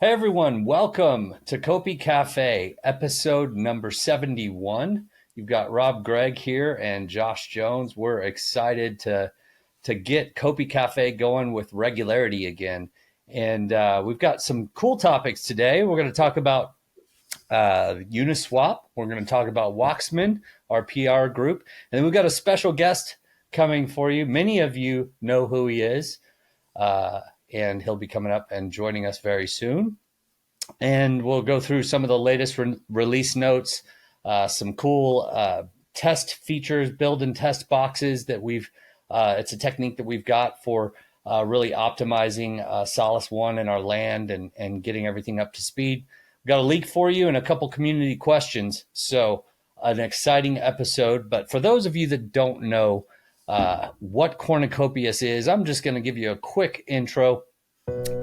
Hey everyone, welcome to COPI Cafe, episode number 71. You've got Rob Gregg here and Josh Jones. We're excited to get COPI Cafe going with regularity again. And we've got some cool topics today. We're going to talk about Uniswap. We're going to talk about Wachsman, our PR group. And then we've got a special guest coming for you. Many of you know who he is. And he'll be coming up and joining us very soon. And we'll go through some of the latest release notes, some cool test features, build and test boxes that it's a technique that we've got for really optimizing Solace One in our land and getting everything up to speed. We've got a leak for you and a couple community questions. So an exciting episode. But for those of you that don't know what Cornucopias is, I'm just going to give you a quick intro.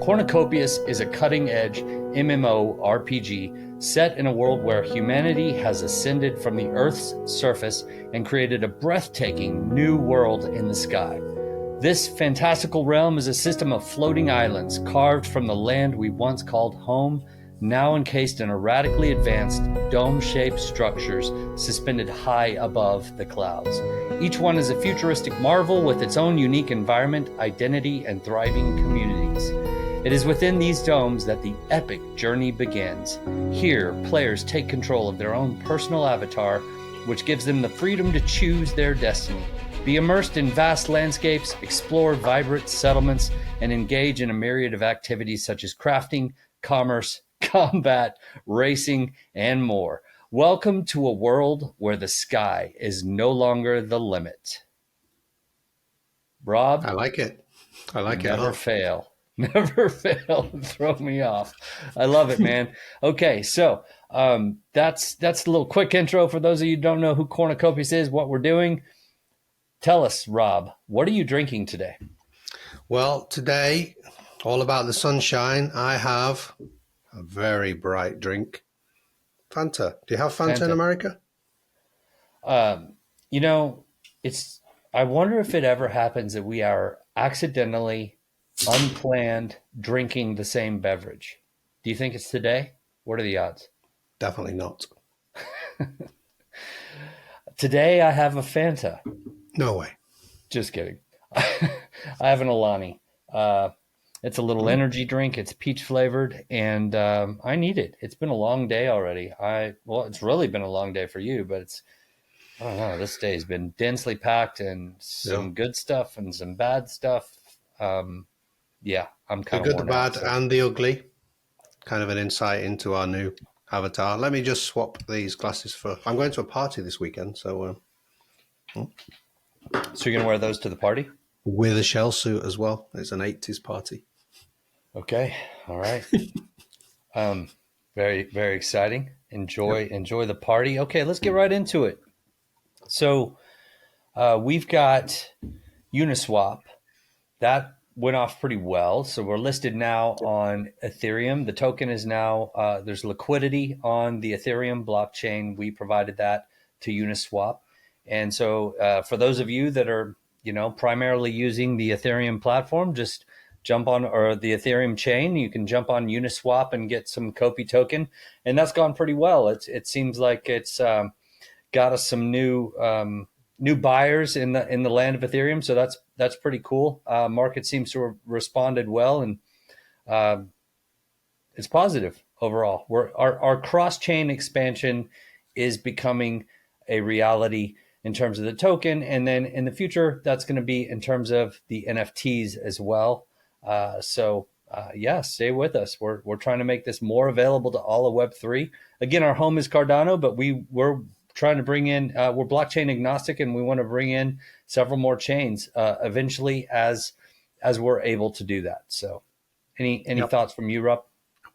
Cornucopias is a cutting-edge MMORPG set in a world where humanity has ascended from the Earth's surface and created a breathtaking new world in the sky. This fantastical realm is a system of floating islands carved from the land we once called home, now encased in radically advanced dome-shaped structures suspended high above the clouds. Each one is a futuristic marvel with its own unique environment, identity, and thriving communities. It is within these domes that the epic journey begins. Here, players take control of their own personal avatar, which gives them the freedom to choose their destiny. Be immersed in vast landscapes, explore vibrant settlements, and engage in a myriad of activities such as crafting, commerce, combat, racing, and more. Welcome to a world where the sky is no longer the limit. Rob? I like it. I like it. Never fail. Never fail to throw me off. I love it, man. Okay, so that's a little quick intro for those of you who don't know who Cornucopias is, what we're doing. Tell us, Rob, what are you drinking today? Well, today, all about the sunshine, I have a very bright drink. Fanta. Do you have Fanta in America? You know, I wonder if it ever happens that we are accidentally, unplanned, drinking the same beverage. Do you think it's today? What are the odds? Definitely not. Today I have a Fanta. No way. Just kidding. I have an Alani. It's a little energy drink. It's peach flavored, and I need it. It's been a long day already. It's really been a long day for you, but I don't know. This day has been densely packed and some good stuff and some bad stuff. Yeah, I'm kind of the good, the bad, and the ugly. Kind of an insight into our new avatar. Let me just swap these glasses I'm going to a party this weekend, so. So you're gonna wear those to the party? With a shell suit as well. It's an 80s party. Okay. All right. Very, very exciting. Enjoy the party. Okay, let's get right into it. So we've got Uniswap. That went off pretty well. So we're listed now on Ethereum. The token is now, there's liquidity on the Ethereum blockchain. We provided that to Uniswap. And so for those of you that are, primarily using the Ethereum platform, just jump on, or the Ethereum chain, you can jump on Uniswap and get some COPI token. And that's gone pretty well. It seems like it's got us some new buyers in the land of Ethereum. So that's pretty cool. Market seems to have responded well, and it's positive overall. Our cross-chain expansion is becoming a reality in terms of the token, and then in the future, that's going to be in terms of the NFTs as well. Stay with us. We're trying to make this more available to all of Web3. Again, our home is Cardano, but we're trying to bring in, we're blockchain agnostic, and we want to bring in several more chains eventually as we're able to do that. So any thoughts from you, Rob?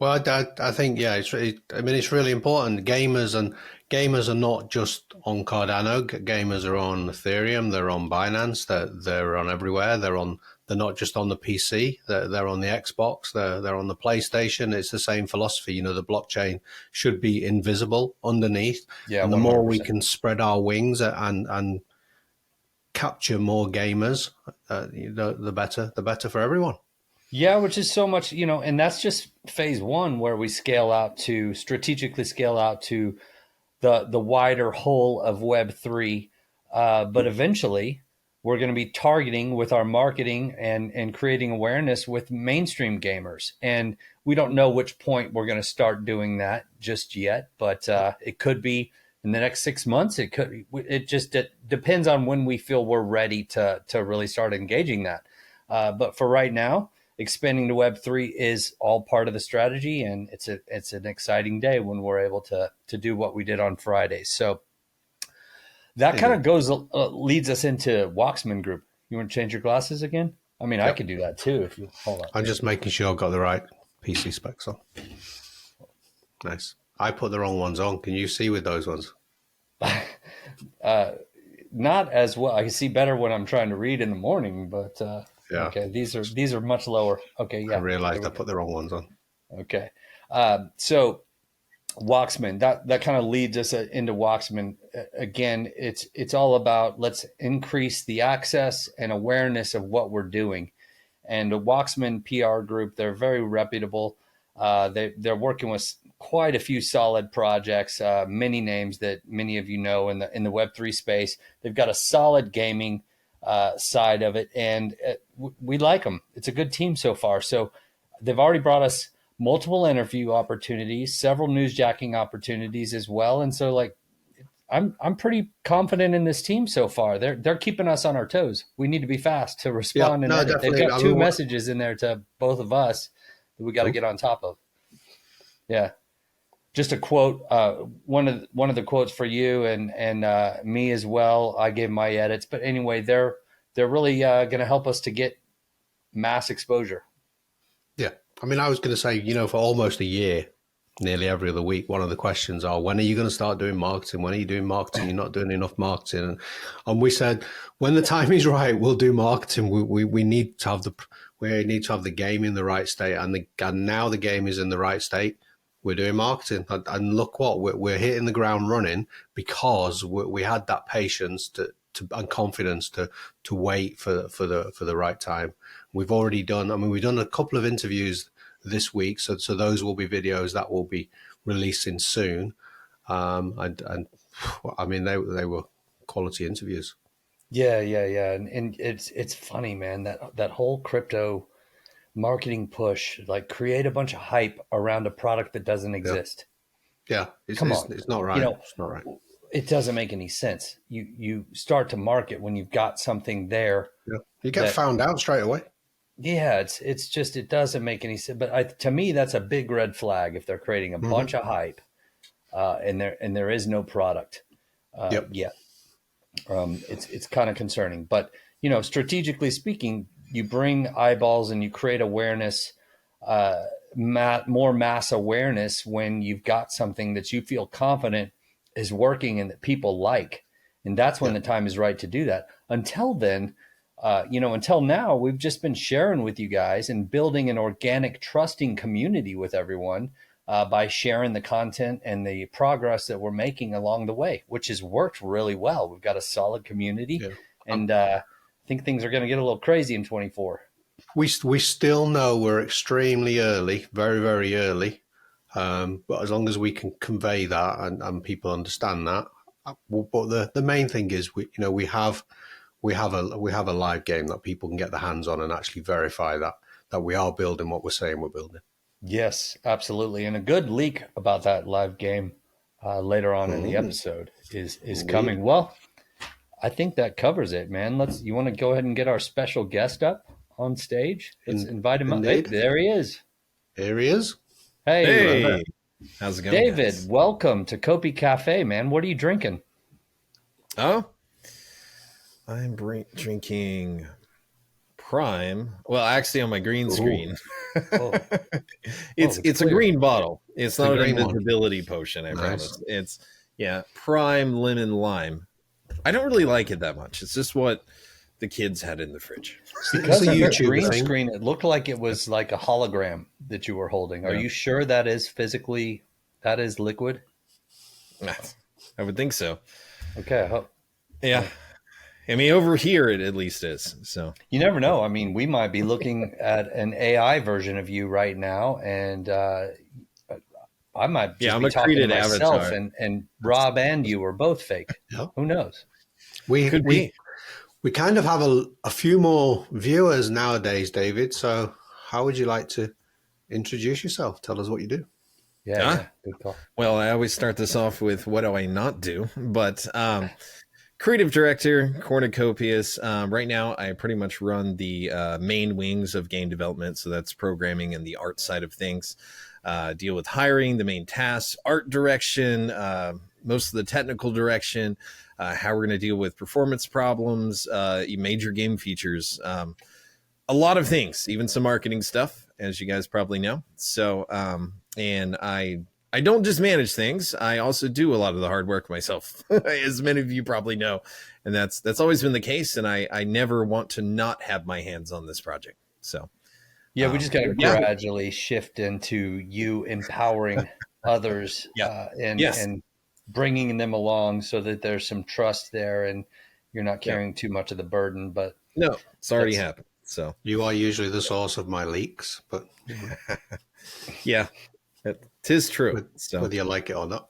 Well, I think, it's really important. Gamers are not just on Cardano. Gamers are on Ethereum. They're on Binance. They're on everywhere. They're not just on the PC. They're on the Xbox. They're on the PlayStation. It's the same philosophy. The blockchain should be invisible underneath. Yeah, and the 100%. More we can spread our wings and capture more gamers, the better for everyone. Yeah, which is so much, and that's just phase one where we strategically scale out to the wider whole of Web3. But eventually, we're going to be targeting with our marketing and creating awareness with mainstream gamers. And we don't know which point we're going to start doing that just yet, but it could be in the next 6 months. It depends on when we feel we're ready to really start engaging that. But for right now, expanding to Web3 is all part of the strategy, and it's an exciting day when we're able to do what we did on Friday. So that kind of leads us into Wachsman Group. You want to change your glasses again? I mean, I Yep. could do that too if you hold on. I'm just making sure I've got the right PC specs on. Nice. I put the wrong ones on. Can you see with those ones? Not as well. I can see better when I'm trying to read in the morning, but Yeah. okay, these are much lower. Okay, yeah. I realized I put the wrong ones on. Okay, so Wachsman, that kind of leads us into Wachsman. Again, it's all about let's increase the access and awareness of what we're doing. And the Wachsman PR group, they're very reputable. They're working with quite a few solid projects, many names that many of you know in the Web3 space. They've got a solid gaming side of it, and we like them. It's a good team so far. So they've already brought us multiple interview opportunities, several newsjacking opportunities as well. And so like I'm pretty confident in this team so far. They're keeping us on our toes. We need to be fast to respond and edit. They've got two messages in there to both of us that we got to get on top of. Yeah. Just a quote, one of the quotes for you and me as well. I gave my edits, but anyway, they're really going to help us to get mass exposure. Yeah. I mean, I was going to say, for almost a year, nearly every other week, one of the questions are, when are you going to start doing marketing? When are you doing marketing? You're not doing enough marketing. And we said, when the time is right, we'll do marketing. We need to have the game in the right state. And now the game is in the right state. We're doing marketing. And look what, we're hitting the ground running because we had that patience and confidence to wait for the right time. We've already done, we've done a couple of interviews this week, so those will be videos that will be releasing soon. And I mean, they were quality interviews. Yeah. And it's funny, man, that whole crypto marketing push, like create a bunch of hype around a product that doesn't exist. Yeah. Come on. It's not right. It's not right. It doesn't make any sense. You start to market when you've got something there. Yeah. You get found out straight away. Yeah, it's just, it doesn't make any sense. But to me, that's a big red flag if they're creating a bunch of hype and there is no product yet. It's kind of concerning. But strategically speaking, you bring eyeballs and you create awareness, more mass awareness when you've got something that you feel confident is working and that people like. And that's when the time is right to do that. Until then, until now, we've just been sharing with you guys and building an organic, trusting community with everyone by sharing the content and the progress that we're making along the way, which has worked really well. We've got a solid community, and I think things are going to get a little crazy in 24. We still know we're extremely early, very, very early. But as long as we can convey that and people understand that, but the main thing is we have a live game that people can get their hands on and actually verify that we are building what we're saying we're building. Yes, absolutely. And a good leak about that live game later on in the episode is coming. Well, I think that covers it, man. You want to go ahead and get our special guest up on stage? Let's invite him up. Hey, there he is. Here he is. Hey. How's it going, David, guys? welcome to COPI Cafe, man. What are you drinking? Oh, I'm drinking Prime. Well, actually, on my green screen, it's a green bottle. It's not an invisibility potion. I promise. It's Prime lemon lime. I don't really like it that much. It's just what the kids had in the fridge. Because of your green screen, it looked like it was like a hologram that you were holding. Are you sure that is liquid? I would think so. Okay. Yeah. I mean, over here it at least is. So you never know. I mean, we might be looking at an AI version of you right now, and I might just be talking to myself, and Rob and you are both fake. Yep. Who knows? We kind of have a few more viewers nowadays, David. So how would you like to introduce yourself? Tell us what you do. Yeah, good call. Well, I always start this off with what do I not do? But creative director, Cornucopias. Right now, I pretty much run the main wings of game development. So that's programming and the art side of things. Deal with hiring, the main tasks, art direction, most of the technical direction, how we're going to deal with performance problems, major game features, a lot of things, even some marketing stuff, as you guys probably know. So, and I don't just manage things. I also do a lot of the hard work myself, as many of you probably know. And that's always been the case. And I never want to not have my hands on this project. So, yeah, we just got to gradually shift into you empowering others and bringing them along so that there's some trust there and you're not carrying too much of the burden. But no, it's already happened. So you are usually the source of my leaks, but yeah, tis true. Whether you like it or not.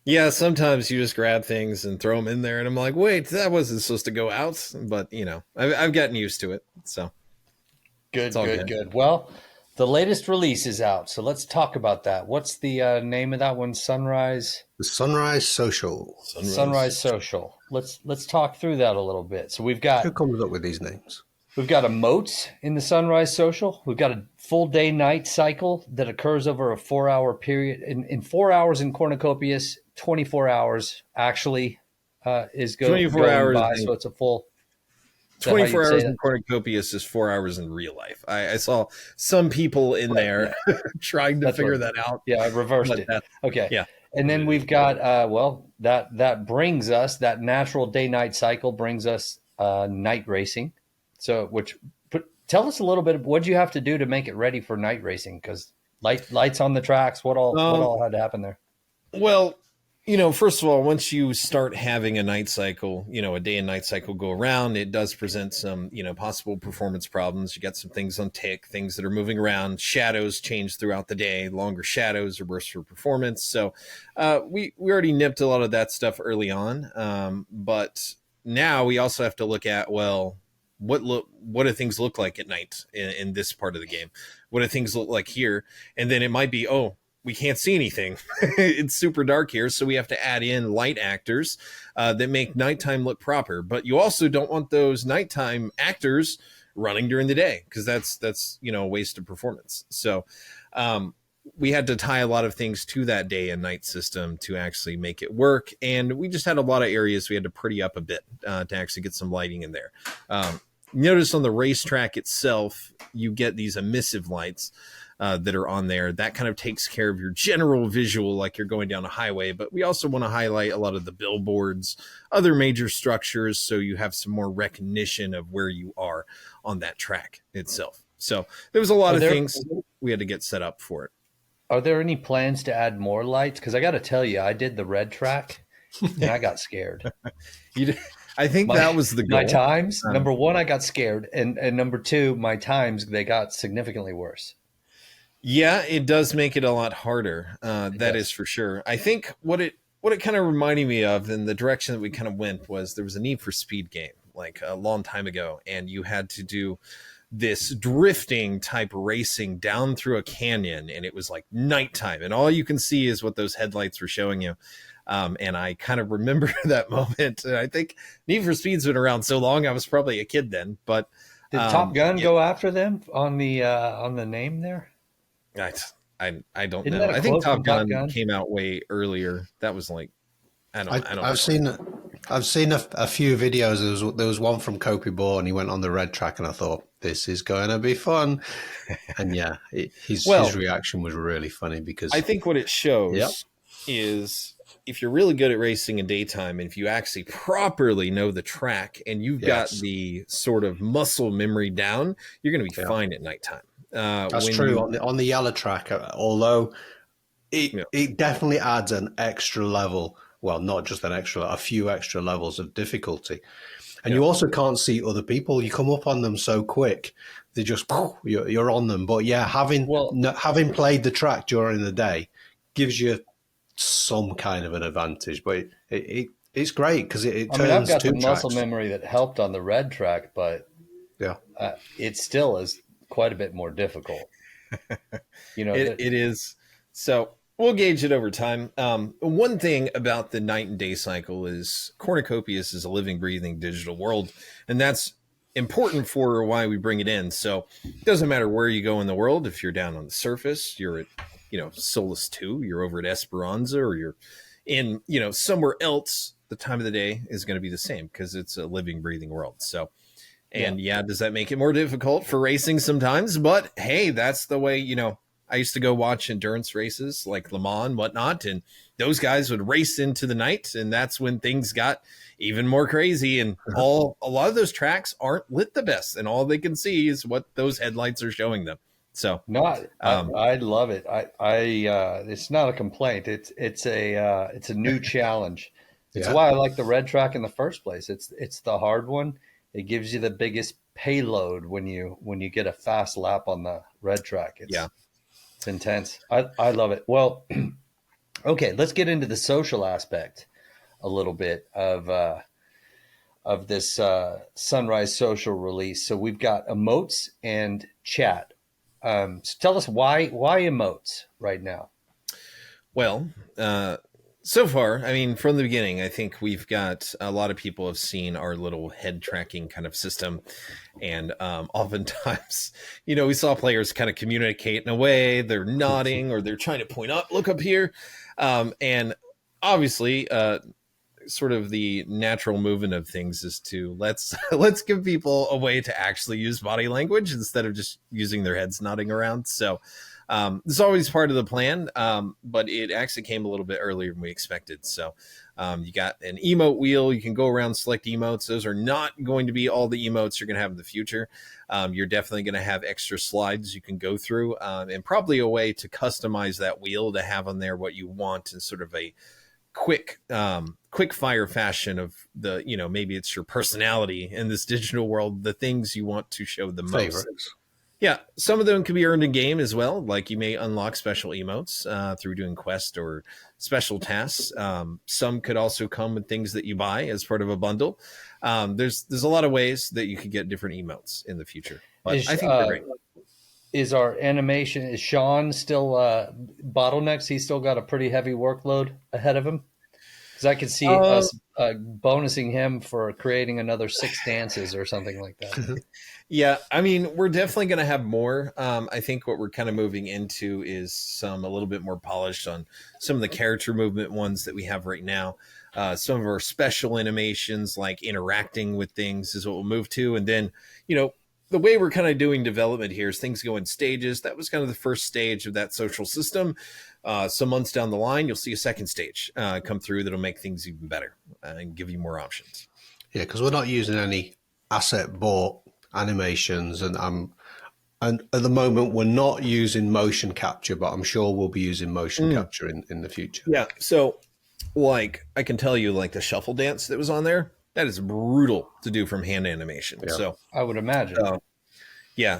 Yeah, sometimes you just grab things and throw them in there, and I'm like, wait, that wasn't supposed to go out. But you know, I've gotten used to it. So good. Well, the latest release is out, so let's talk about that. What's the name of that one? Sunrise. The Sunrise Social. Sunrise Social. Let's talk through that a little bit. So we've got. Who comes up with these names? We've got emotes in the Sunrise Social. We've got a full day-night cycle that occurs over a 4-hour period. In 4 hours in Cornucopias, 24 hours actually is going by. So it's a full 24 hours in Cornucopias is 4 hours in real life. I saw some people in there trying to figure that out. Yeah, I reversed it. Okay. Yeah. And then we've got, that brings us, that natural day-night cycle brings us night racing. So, tell us a little bit of what you have to do to make it ready for night racing, because lights on the tracks. What all had to happen there? Well, you know, first of all, once you start having a night cycle, you know, a day and night cycle go around, it does present some, you know, possible performance problems. You got some things on tick, things that are moving around. Shadows change throughout the day. Longer shadows are worse for performance. So, we already nipped a lot of that stuff early on, but now we also have to look at what do things look like at night in this part of the game? What do things look like here? And then it might be, we can't see anything. It's super dark here. So we have to add in light actors that make nighttime look proper. But you also don't want those nighttime actors running during the day, because that's, you know, a waste of performance. So we had to tie a lot of things to that day and night system to actually make it work. And we just had a lot of areas we had to pretty up a bit to actually get some lighting in there. Notice on the racetrack itself, you get these emissive lights that are on there. That kind of takes care of your general visual, like you're going down a highway. But we also want to highlight a lot of the billboards, other major structures, so you have some more recognition of where you are on that track itself. So there was a lot of things we had to get set up for it. Are there any plans to add more lights? Because I got to tell you, I did the red track and I got scared. I think that was the goal. My times, number one, I got scared. And number two, my times, they got significantly worse. Yeah, it does make it a lot harder. That is for sure. I think what it kind of reminded me of, and the direction that we kind of went, was there was a Need for Speed game like a long time ago, and you had to do this drifting type racing down through a canyon, and it was like nighttime, and all you can see is what those headlights were showing you. And I kind of remember that moment. I think Need for Speed's been around so long, I was probably a kid then. But did Top Gun go after them on the name there? I don't know. I think Top Gun came out way earlier. That was like, I don't know. I've seen a few videos. There was one from COPI Cafe, and he went on the red track, and I thought, this is going to be fun. And yeah, his reaction was really funny, because I think what it shows is, if you're really good at racing in daytime, and if you actually properly know the track and you've got the sort of muscle memory down, you're going to be fine at nighttime. That's true. On the yellow track, although it definitely adds an extra level well, not just a few extra levels of difficulty. And you also can't see other people. You come up on them so quick, they just, you're on them. But yeah, having played the track during the day gives you some kind of an advantage. But it's great because it turns I've got two the muscle tracks. memory that helped on the red track, but Yeah, it still is quite a bit more difficult. It is. So we'll gauge it over time. One thing about the night and day cycle is Cornucopias is a living, breathing digital world, and that's important for why we bring it in. So it doesn't matter where you go in the world. If you're down on the surface, you're at, Solus 2, you're over at Esperanza, or you're in, somewhere else, the time of the day is going to be the same because it's a living, breathing world. So, and does that make it more difficult for racing sometimes? But hey, that's the way, I used to go watch endurance races like Le Mans and whatnot, and those guys would race into the night, and that's when things got even more crazy. And a lot of those tracks aren't lit the best, and all they can see is what those headlights are showing them. So, I love it. It's not a complaint. It's a new challenge. It's why I like the red track in the first place. It's the hard one. It gives you the biggest payload when you get a fast lap on the red track. It's intense. I love it. Well, okay, let's get into the social aspect a little bit of this Sunrise social release. So we've got emotes and chat. So tell us why emotes right now? Well, so far, from the beginning, I think we've got a lot of people have seen our little head tracking kind of system. And oftentimes, we saw players kind of communicate in a way, they're nodding or they're trying to point up, look up here. And obviously, sort of the natural movement of things is to let's give people a way to actually use body language instead of just using their heads nodding around. So this is always part of the plan, but it actually came a little bit earlier than we expected. So you got an emote wheel. You can go around, select emotes. Those are not going to be all the emotes you're going to have in the future. You're definitely going to have extra slides you can go through, and probably a way to customize that wheel to have on there what you want in sort of a quick fire fashion of the, maybe it's your personality in this digital world, the things you want to show the most. Favorites. Yeah, some of them can be earned in game as well. Like you may unlock special emotes through doing quest or special tasks. Some could also come with things that you buy as part of a bundle. There's a lot of ways that you could get different emotes in the future. But I think they're great. Is our animation, is Sean still bottlenecks? He's still got a pretty heavy workload ahead of him? Because I could see us bonusing him for creating another 6 dances or something like that. Yeah, we're definitely going to have more. I think what we're kind of moving into is a little bit more polished on some of the character movement ones that we have right now. Some of our special animations, like interacting with things, is what we'll move to. And then, the way we're kind of doing development here is things go in stages. That was kind of the first stage of that social system. Some months down the line, you'll see a second stage come through that'll make things even better and give you more options. Yeah, because we're not using any asset bought animations, and at the moment we're not using motion capture, but I'm sure we'll be using motion capture in the future. Yeah, so like I can tell you, like the shuffle dance that was on there, that is brutal to do from hand animation. Yeah. So I would imagine.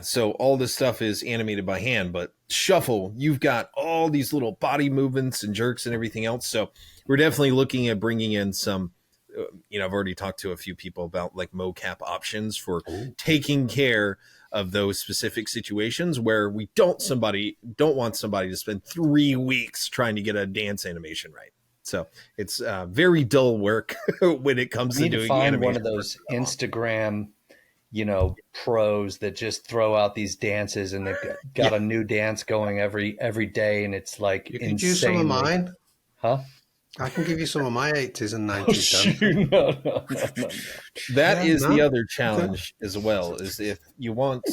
So all this stuff is animated by hand, but shuffle, you've got all these little body movements and jerks and everything else. So we're definitely looking at bringing in some, I've already talked to a few people about like mocap options for taking care of those specific situations where we don't want somebody to spend 3 weeks trying to get a dance animation right. So it's very dull work when it comes to doing find animation. One of those Instagram, pros that just throw out these dances, and they've got a new dance going every day, and it's like you can use some of mine, huh? I can give you some of my 80s and 90s. No. That is the other challenge as well, is if you want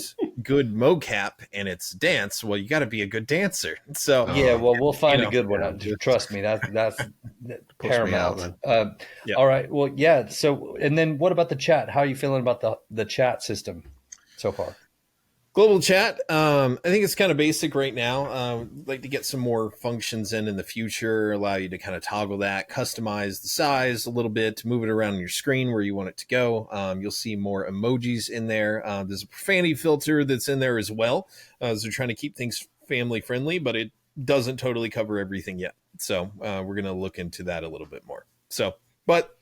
good mocap and it's dance, well, you got to be a good dancer. So we'll find a good one. Trust me, that's paramount. All right. Well, yeah. So, and then what about the chat? How are you feeling about the chat system so far? Global chat. I think it's kind of basic right now. Like to get some more functions in the future, allow you to kind of toggle that, customize the size a little bit, to move it around on your screen where you want it to go. You'll see more emojis in there. There's a profanity filter that's in there as well. So they're trying to keep things family friendly, but it doesn't totally cover everything yet. So we're going to look into that a little bit more. So, but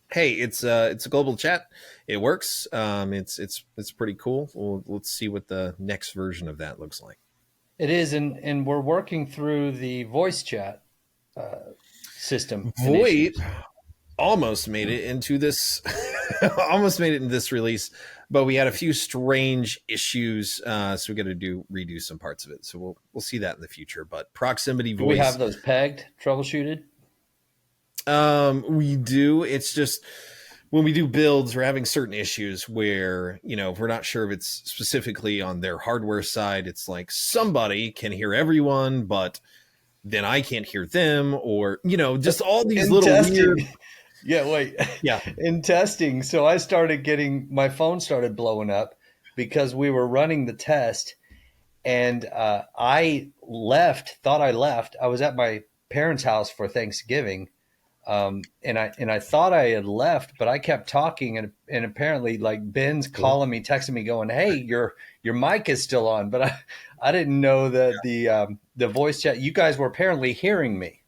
hey, it's a global chat. It works. It's pretty cool. Let's see what the next version of that looks like. It is, and we're working through the voice chat system. VoIP almost made it into this, almost made it in this release, but we had a few strange issues, so we got to redo some parts of it. So we'll see that in the future. But proximity voice, Do we have those pegged, troubleshooted? We do. It's just when we do builds, we're having certain issues where, if we're not sure if it's specifically on their hardware side, it's like somebody can hear everyone, but then I can't hear them, or, just all these In little testing. weird. Yeah, wait. Yeah. In testing, so I started my phone started blowing up because we were running the test, and I thought I left. I was at my parents' house for Thanksgiving. And I thought I had left, but I kept talking, and apparently, like, Ben's calling me, texting me, going, "Hey, your mic is still on." But I didn't know that the voice chat. You guys were apparently hearing me.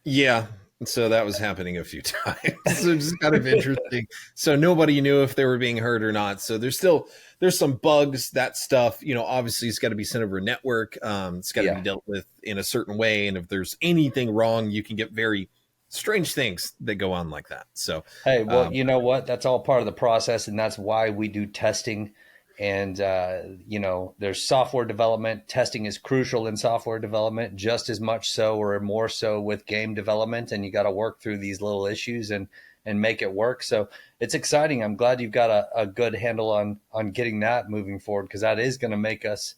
Yeah, so that was happening a few times. So it's kind of interesting. So nobody knew if they were being heard or not. So there's some bugs. That stuff, obviously it's got to be sent over a network. It's got to be dealt with in a certain way, and if there's anything wrong, you can get very strange things that go on like that. So, hey, well, you know what? That's all part of the process, and that's why we do testing. And, there's software development. Testing is crucial in software development, just as much so or more so with game development. And you got to work through these little issues and make it work. So it's exciting. I'm glad you've got a good handle on getting that moving forward, because that is going to make us,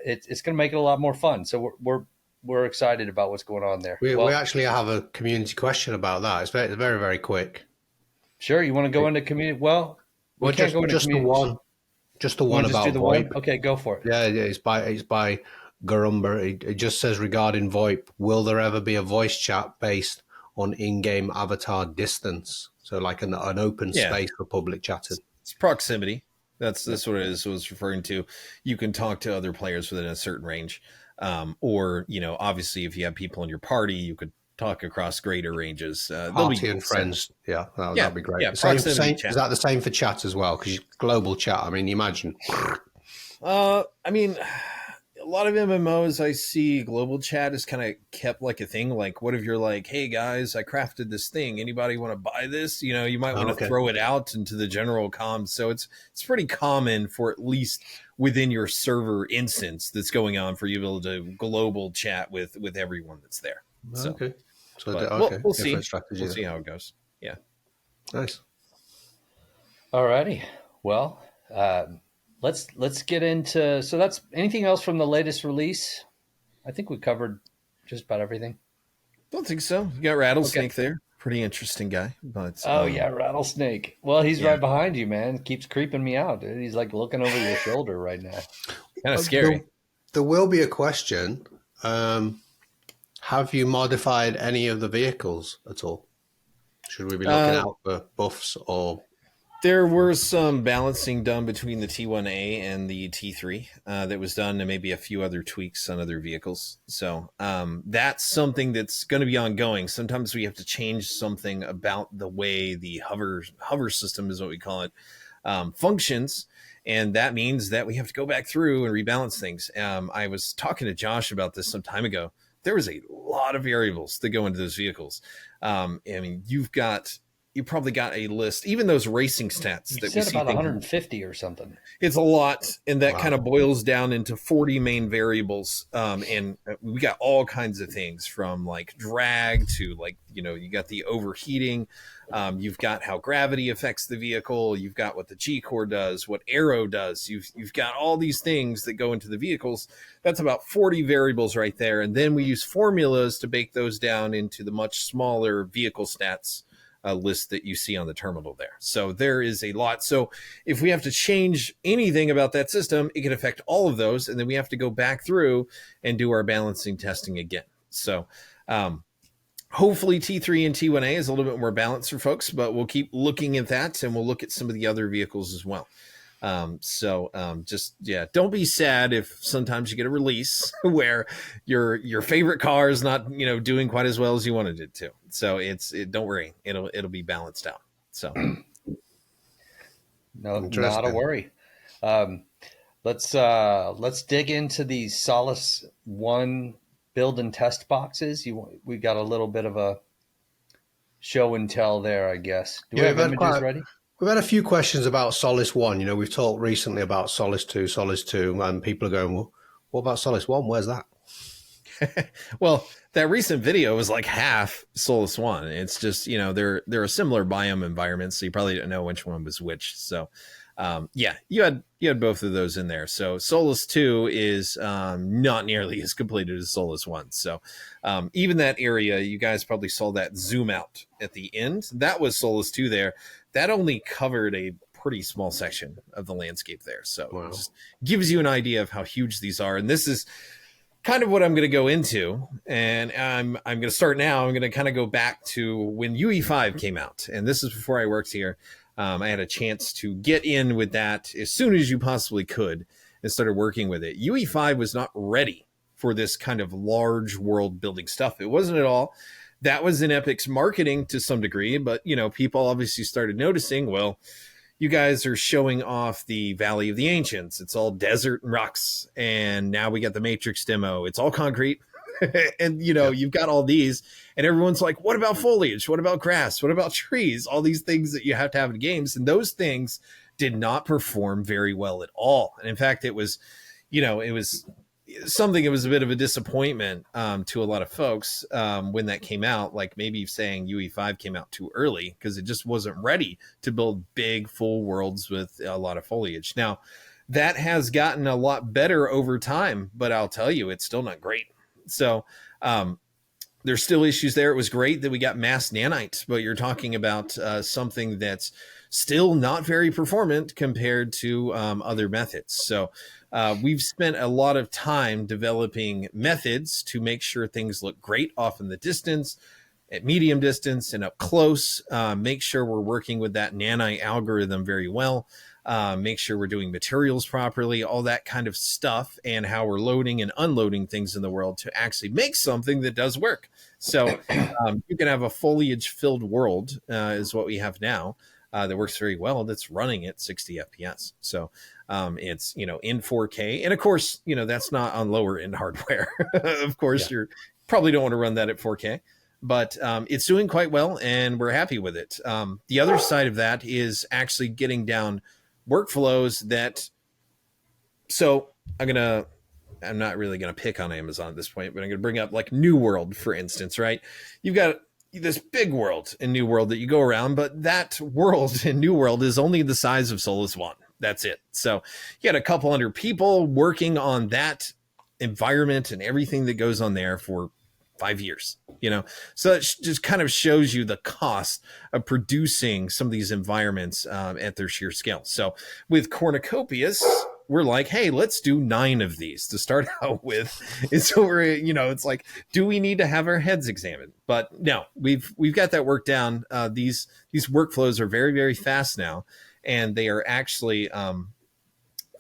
it's going to make it a lot more fun. So we're excited about what's going on there. We actually have a community question about that. It's very, very, very quick. Sure. You want to go into community? Well, just the one. Just the one about VoIP. Okay, go for it. Yeah, it's by Garumba. It just says, regarding VoIP, will there ever be a voice chat based on in-game avatar distance? So like an open space for public chatting. It's proximity. That's what it is. It was referring to. You can talk to other players within a certain range. Or, obviously if you have people in your party, you could talk across greater ranges. Party and friends. Yeah, that'd be great. Yeah, is that the same for chat as well? Because global chat, I mean, imagine. I mean, a lot of MMOs I see global chat is kind of kept like a thing. Like, what if you're like, "Hey guys, I crafted this thing. Anybody want to buy this?" You might want to throw it out into the general comms. So it's pretty common for, at least within your server instance that's going on, for you to be able to global chat with everyone that's there. So, okay. So we'll see. We'll see how it goes. Yeah. Nice. All righty. Well, let's get into. So that's anything else from the latest release? I think we covered just about everything. Don't think so. You got Rattlesnake there. Pretty interesting guy. But yeah, Rattlesnake. Well, he's right behind you, man. Keeps creeping me out, dude. He's like looking over your shoulder right now. Kind of scary. There will be a question. Have you modified any of the vehicles at all? Should we be looking out for buffs or? There were some balancing done between the T1A and the T3 that was done, and maybe a few other tweaks on other vehicles. So that's something that's going to be ongoing. Sometimes we have to change something about the way the hover system, is what we call it, functions. And that means that we have to go back through and rebalance things. I was talking to Josh about this some time ago. There was a lot of variables that go into those vehicles. I mean, you probably got a list, even those racing stats You that said we see. about 150 or something. It's a lot, and that kind of boils down into 40 main variables. And we got all kinds of things, from like drag to like, you got the overheating. You've got how gravity affects the vehicle. You've got what the G-core does, what aero does. You've got all these things that go into the vehicles. That's about 40 variables right there. And then we use formulas to bake those down into the much smaller vehicle stats list that you see on the terminal there. So there is a lot. So if we have to change anything about that system, it can affect all of those. And then we have to go back through and do our balancing testing again. So hopefully T3 and T1A is a little bit more balanced for folks, but we'll keep looking at that, and we'll look at some of the other vehicles as well. Don't be sad if sometimes you get a release where your favorite car is not, doing quite as well as you wanted it to. So don't worry, it'll be balanced out. So no, not a worry. Let's dig into these Solus One build and test boxes. We got a little bit of a show and tell there, I guess. Do we have images ready? We've had a few questions about Solus One. We've talked recently about Solus 2, and people are going, well, what about Solus One? Where's that? Well, that recent video was like half Solus One. It's just, they're a similar biome environment, so you probably don't know which one was which. So you had both of those in there. So Solus 2 is not nearly as completed as Solus 1. So even that area, you guys probably saw that zoom out at the end. That was Solus 2 there. That only covered a pretty small section of the landscape there. So It just gives you an idea of how huge these are. And this is kind of what I'm going to go into. And I'm going to start now. I'm going to kind of go back to when UE5 came out. And this is before I worked here. I had a chance to get in with that as soon as you possibly could and started working with it. UE5 was not ready for this kind of large world building stuff. It wasn't at all. That was in Epic's marketing to some degree, but people obviously started noticing, well, you guys are showing off the Valley of the Ancients. It's all desert and rocks. And now we got the Matrix demo. It's all concrete. And you've got all these, and everyone's like, what about foliage? What about grass? What about trees? All these things that you have to have in games. And those things did not perform very well at all. And in fact, it was something, it was a bit of a disappointment to a lot of folks when that came out, like maybe saying UE5 came out too early because it just wasn't ready to build big full worlds with a lot of foliage. Now that has gotten a lot better over time, but I'll tell you, it's still not great. So there's still issues there. It was great that we got mass nanite, but you're talking about something that's still not very performant compared to other methods. So we've spent a lot of time developing methods to make sure things look great off in the distance, at medium distance, and up close. Make sure we're working with that nanite algorithm very well. Make sure we're doing materials properly, all that kind of stuff, and how we're loading and unloading things in the world to actually make something that does work. So you can have a foliage-filled world is what we have now that works very well, that's running at 60 FPS. So it's, in 4K. And of course, that's not on lower end hardware. Of course, you probably don't want to run that at 4K. But it's doing quite well, and we're happy with it. The other side of that is actually getting down workflows that, so I'm not really going to pick on Amazon at this point, but I'm going to bring up like New World, for instance, right? You've got this big world in New World that you go around, but that world in New World is only the size of Solus 1. That's it. So you got a couple hundred people working on that environment and everything that goes on there for 5 years, so it just kind of shows you the cost of producing some of these environments at their sheer scale. So with Cornucopias, we're like, hey, let's do 9 of these to start out with. And so we're, it's like, do we need to have our heads examined? But no, we've got that work down. These workflows are very, very fast now, and they are actually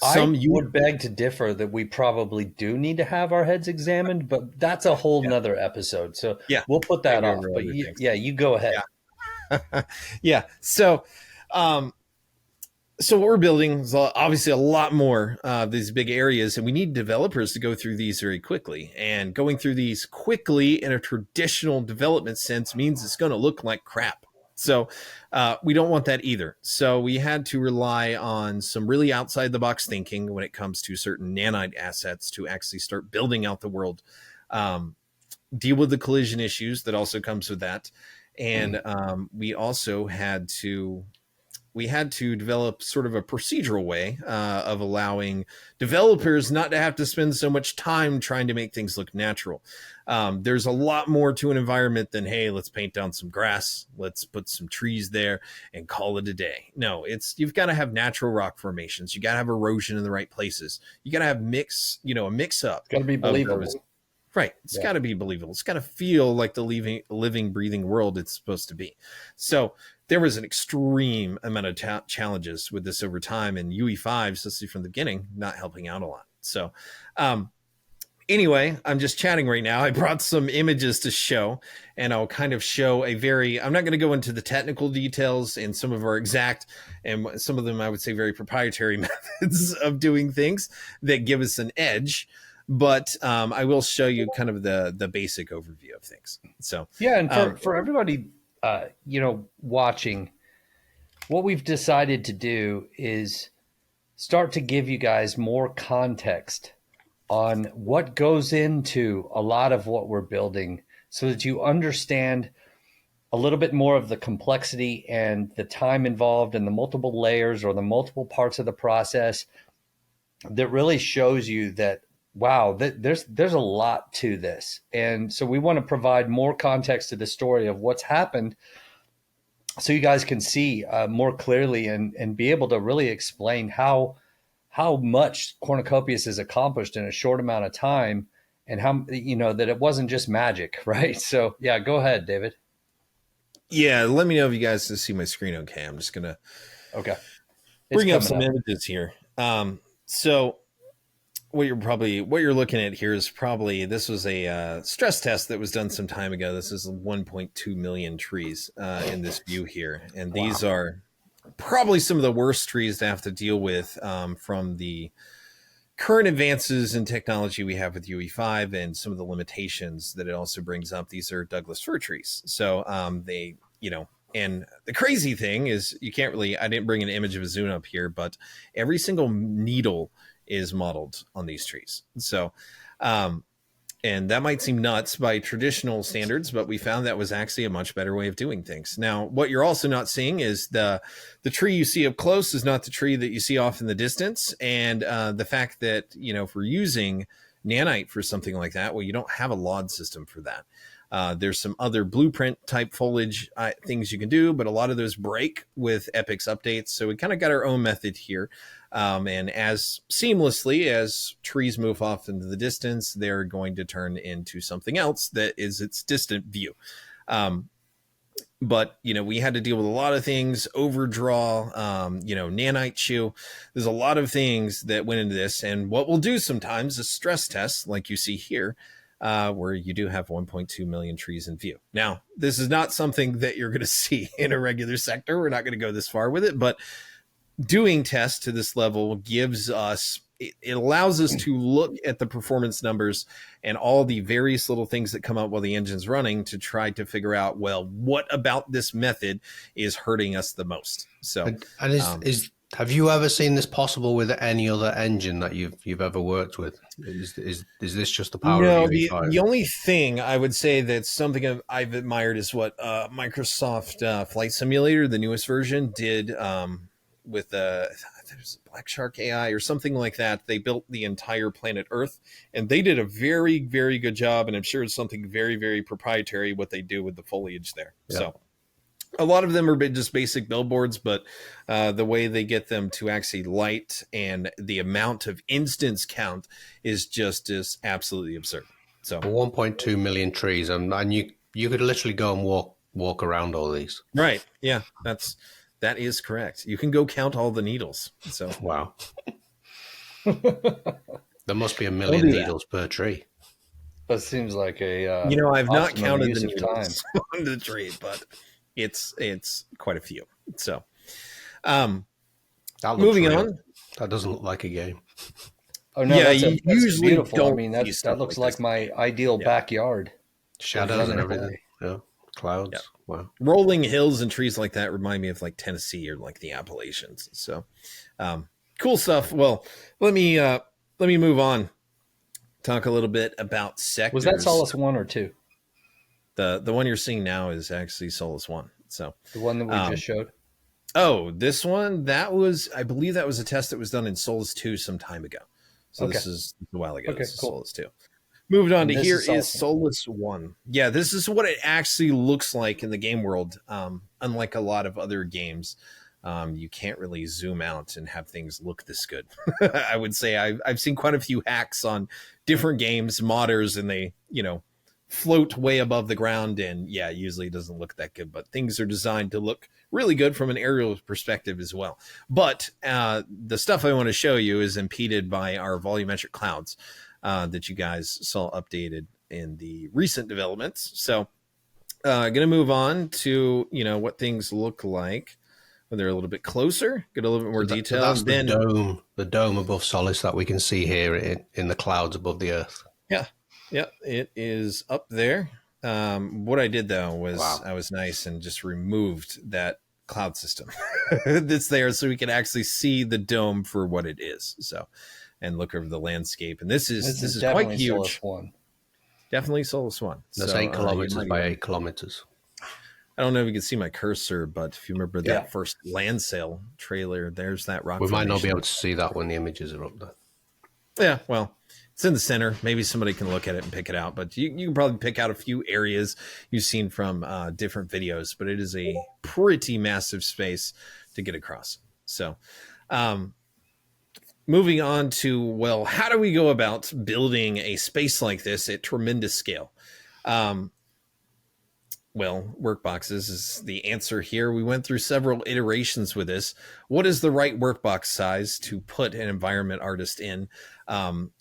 I would beg to differ that we probably do need to have our heads examined, but that's a whole nother episode. So we'll put that off. But you go ahead. Yeah. So what we're building is obviously a lot more of these big areas, and we need developers to go through these very quickly. And going through these quickly in a traditional development sense means it's going to look like crap. So we don't want that either. So we had to rely on some really outside the box thinking when it comes to certain nanite assets to actually start building out the world, deal with the collision issues that also comes with that. And we also had to we had to develop sort of a procedural way of allowing developers not to have to spend so much time trying to make things look natural. There's a lot more to an environment than, hey, let's paint down some grass, let's put some trees there and call it a day. No, you've got to have natural rock formations. You got to have erosion in the right places. You got to have a mix up. It's got to be believable. Right. It's got to be believable. It's got to feel like the living, breathing world it's supposed to be. So there was an extreme amount of challenges with this over time, and UE5, especially from the beginning, not helping out a lot. So anyway, I'm just chatting right now. I brought some images to show, and I'll kind of show I'm not going to go into the technical details and some of our exact, and some of them I would say very proprietary methods of doing things that give us an edge. But I will show you kind of the basic overview of things. So yeah, and for everybody, watching, what we've decided to do is start to give you guys more context on what goes into a lot of what we're building, so that you understand a little bit more of the complexity and the time involved and the multiple layers or the multiple parts of the process that really shows you that, wow, there's a lot to this. And so we want to provide more context to the story of what's happened, so you guys can see more clearly and be able to really explain how much Cornucopias has accomplished in a short amount of time, and how, that it wasn't just magic, right? So yeah, go ahead, David. Yeah, let me know if you guys can see my screen okay. I'm just gonna bring up some images here. So what you're looking at here is probably, this was a stress test that was done some time ago. This is 1.2 million trees in this view here. And these are probably some of the worst trees to have to deal with from the current advances in technology we have with UE5 and some of the limitations that it also brings up. These are Douglas fir trees. So they, and the crazy thing is I didn't bring an image of a zoom up here, but every single needle is modeled on these trees. So, and that might seem nuts by traditional standards, but we found that was actually a much better way of doing things. Now, what you're also not seeing is the tree you see up close is not the tree that you see off in the distance. And the fact that, if we're using nanite for something like that, well, you don't have a LOD system for that. There's some other blueprint type foliage things you can do, but a lot of those break with Epic's updates. So we kind of got our own method here. And as seamlessly as trees move off into the distance, they're going to turn into something else that is its distant view. But, we had to deal with a lot of things, overdraw, nanite chew. There's a lot of things that went into this. And what we'll do sometimes is stress tests like you see here, where you do have 1.2 million trees in view. Now, this is not something that you're going to see in a regular sector. We're not going to go this far with it, but doing tests to this level gives us, it allows us to look at the performance numbers and all the various little things that come up while the engine's running to try to figure out, well, what about this method is hurting us the most? So, and have you ever seen this possible with any other engine that you've ever worked with? Is this just the power of UE5? The only thing I would say that's something I've admired is what Microsoft Flight Simulator, the newest version, did with there's Black Shark AI or something like that. They built the entire planet Earth, and they did a very, very good job. And I'm sure it's something very, very proprietary what they do with the foliage there. Yeah. So a lot of them are just basic billboards, but the way they get them to actually light and the amount of instance count is absolutely absurd. So 1.2 million trees, and you could literally go and walk around all these. Right. Yeah, that is correct. You can go count all the needles. So wow. There must be 1 million needles per tree. That seems like a I've not counted the needles on the tree, but it's quite a few. So moving on. That doesn't look like a game. Oh no, yeah, that's usually beautiful. don't. I mean, that looks like my ideal backyard. Shadows and everything. Yeah. Clouds. Yeah. Wow. Rolling hills and trees like that remind me of like Tennessee or like the Appalachians. So cool stuff. Well, let me move on. Talk a little bit about sectors. Was that Solace 1 or 2? The one you're seeing now is actually Solace 1. So the one that we just showed. Oh, this one, I believe that was a test that was done in Solus 2 some time ago. So Okay. this is a while ago. Okay, This is cool. Solus 2. Moved on And to this here is is Solus Solus 1. Yeah, this is what it actually looks like in the game world. Unlike a lot of other games, you can't really zoom out and have things look this good. I would say I've seen quite a few hacks on different games, modders, and they, float way above the ground. And yeah, usually it doesn't look that good, but things are designed to look really good from an aerial perspective as well. But the stuff I want to show you is impeded by our volumetric clouds that you guys saw updated in the recent developments. So going to move on to, what things look like when they're a little bit closer, get a little bit more detail. So that's the dome above Solus that we can see here in the clouds above the Earth. Yeah, it is up there. What I did though was Wow. I was nice and just removed that cloud system that's there so we can actually see the dome for what it is. So, and look over the landscape. And this is quite huge. Solus 1. Definitely Solus 1. That's 8 kilometers by 8 kilometers. I don't know if you can see my cursor, but if you remember that first land sale trailer, there's that rock. We might not be formation. able to see that when the images are up there. Yeah, well, it's in the center. Maybe somebody can look at it and pick it out, but you can probably pick out a few areas you've seen from different videos, but it is a pretty massive space to get across. So moving on to, well, how do we go about building a space like this at tremendous scale? Well, workboxes is the answer here. We went through several iterations with this. What is the right workbox size to put an environment artist in?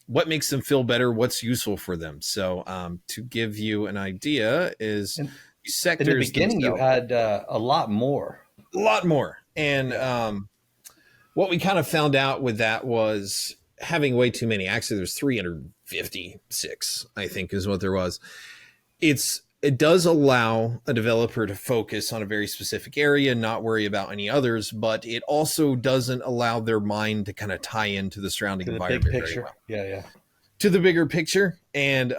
What makes them feel better? What's useful for them? So to give you an idea is sectors. In the beginning, you had a lot more. A lot more. And what we kind of found out with that was having way too many. Actually, there's 356, I think is what there was. It does allow a developer to focus on a very specific area and not worry about any others, but it also doesn't allow their mind to kind of tie into the surrounding environment big picture. very well. Yeah. To the bigger picture. And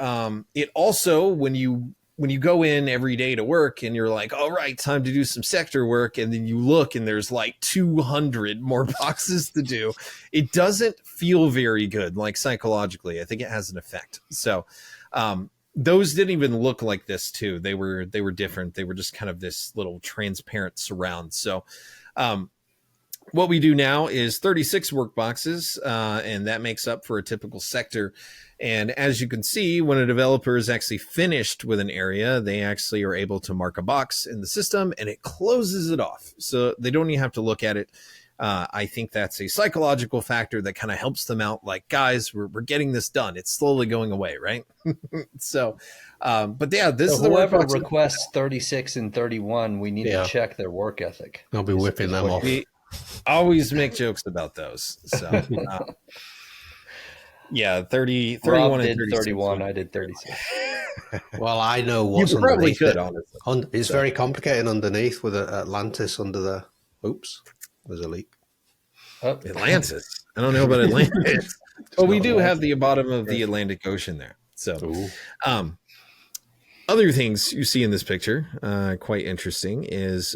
it also, when you go in every day to work and you're like, all right, time to do some sector work, and then you look and there's like 200 more boxes to do, it doesn't feel very good, like psychologically. I think it has an effect. So those didn't even look like this too. They were different. They were just kind of this little transparent surround. So what we do now is 36 work boxes, and that makes up for a typical sector. And as you can see, when a developer is actually finished with an area, they actually are able to mark a box in the system and it closes it off. So they don't even have to look at it. I think that's a psychological factor that kind of helps them out. Like, guys, we're getting this done. It's slowly going away, right? So, but yeah, this is the whoever requests 36 and 31, we need to check their work ethic. I'll be whipping them off. We always make jokes about those. So, yeah, 30, 31 Rob and did 31. I did 36. Well, I know what's you probably underneath could, it. honestly. It's very complicated underneath with Atlantis under the. Oops, there's a leak. Oh. Atlantis. I don't know about Atlantis. But we do have the bottom of the Atlantic Ocean there. So, other things you see in this picture, quite interesting, is